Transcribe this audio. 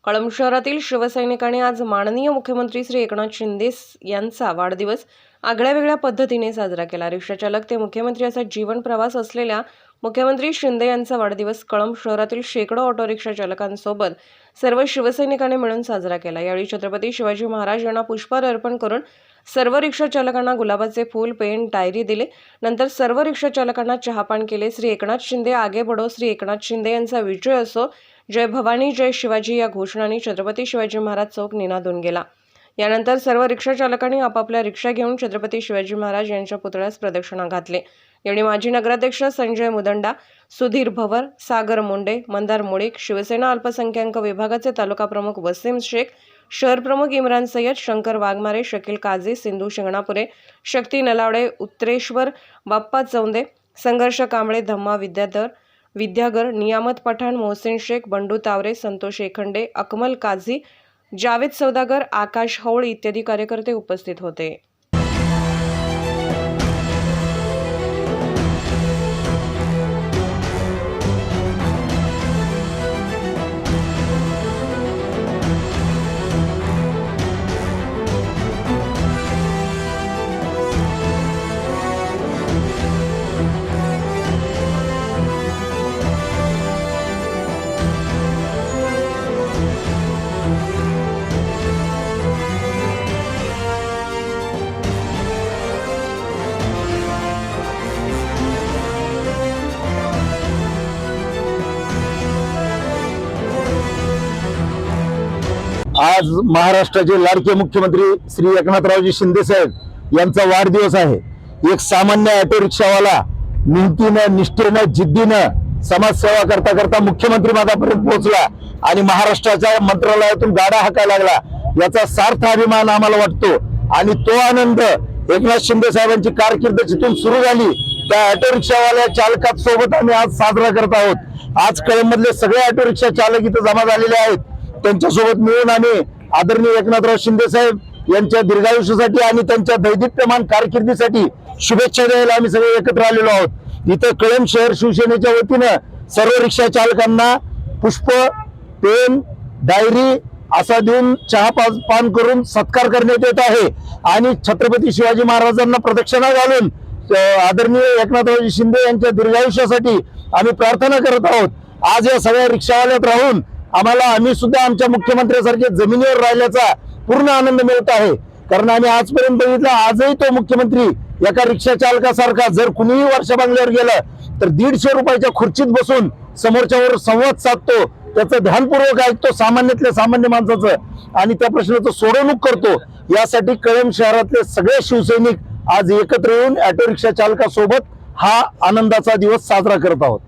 कळंब शहरातील शिवसैनिकांनी आज माननीय मुख्यमंत्री श्री एकनाथ शिंदे यांचा वाढदिवस आगळ्यावेगळ्या पद्धतीने साजरा केला। रिक्षाचालक ते मुख्यमंत्री असा जीवन प्रवास असलेल्या मुख्यमंत्री शिंदे यांचा वाढदिवस कळंब शहरातील शेकडो ऑटो रिक्षा चालकांसोबत सर्व शिवसैनिकांनी मिळून साजरा केला। यावेळी छत्रपती शिवाजी महाराज यांना पुष्पहार अर्पण करून सर्व रिक्षा चालकांना गुलाबाचे फूल, पेन, डायरी दिले। नंतर सर्व रिक्षा चालकांना चहापान केले। श्री एकनाथ शिंदे आगे बढो, श्री एकनाथ शिंदे यांचा विजय असो, जय भवानी जय शिवाजी या घोषणांनी छत्रपती शिवाजी महाराज चौक निनादून गेला। यानंतर सर्व रिक्षा चालकांनी आपापल्या रिक्षा घेऊन छत्रपती शिवाजी महाराज यांच्या पुतळ्यास प्रदक्षिणा घातली। यावेळी माजी नगराध्यक्ष संजय मुदंडा, सुधीर भवर, सागर मुंडे, मंदार मुळीक, शिवसेना अल्पसंख्याक विभागाचे तालुका प्रमुख वसीम शेख, शहर प्रमुख इम्रान सय्यद, शंकर वाघमारे, शकील काझी, सिंधू शिंगणापुरे, शक्ती नलावडे, उत्तरेश्वर, बाप्पा चौंदे, संघर्ष कांबळे, धम्मा विद्यागर, नियामत पठाण, मोहसिन शेख, बंडू तावरे, संतोष एखंडे, अकमल काझी, जावेद सौदागर, आकाश हौळ इत्यादी कार्यकर्ते उपस्थित होते। आज महाराष्ट्राचे लाडके मुख्यमंत्री श्री एकनाथरावजी शिंदे साहेब यांचा वाढदिवस आहे। एक सामान्य ऑटो रिक्षावाला मेहनतीनं, निष्ठेनं, जिद्दीनं समाजसेवा करता करता मुख्यमंत्री पदापर्यंत पोहोचला आणि महाराष्ट्राच्या मंत्रालयातून गाडा हाकायला लागला, याचा सार्थ अभिमान आम्हाला वाटतो। आणि तो आनंद एकनाथ शिंदे साहेबांची कारकीर्द जिथून सुरू झाली त्या ऑटो रिक्षावाल्या चालकांसोबत आम्ही आज साजरा करत आहोत। आज कळंबमधले सगळे ऑटो रिक्षा चालक इथे जमा झालेले आहेत। त्यांच्यासोबत मिळून आम्ही आदरणीय एकनाथराव शिंदे साहेब यांच्या दीर्घायुष्यासाठी आणि त्यांच्या दैदिप्यमान कारकिर्दीसाठी शुभेच्छा द्यायला आम्ही सगळे एकत्र आलेलो आहोत। इथे कळंब शहर शिवसेनेच्या वतीनं सर्व रिक्षा चालकांना पुष्प, पेन, डायरी असा देऊन चहा पान करून सत्कार करण्यात येत आहे आणि छत्रपती शिवाजी महाराजांना प्रदक्षिणा घालून आदरणीय एकनाथरावजी शिंदे यांच्या दीर्घायुष्यासाठी आम्ही प्रार्थना करत आहोत। आज या सगळ्या रिक्षावाल्यात राहून आम्ही सुद्धा आमच्या मुख्यमंत्र्यांसारखे जमिनीवर राहिल्याचा पूर्ण आनंद मिळत आहे। कारण आम्ही आजपर्यंत बघितलं, आजही तो मुख्यमंत्री एका रिक्षा चालकासारखा जर कुणीही वर्षा बंगल्यावर गेलं तर 150 रुपयाच्या खुर्चीत बसून समोरच्यावर संवाद साधतो, त्याचं ध्यानपूर्वक ऐकतो सामान्यातल्या सामान्य माणसाचं आणि त्या प्रश्नाचं सोडवणूक करतो। यासाठी कळंब शहरातले सगळे शिवसैनिक आज एकत्र येऊन ऑटो रिक्षा चालकासोबत हा आनंदाचा दिवस साजरा करत आहोत।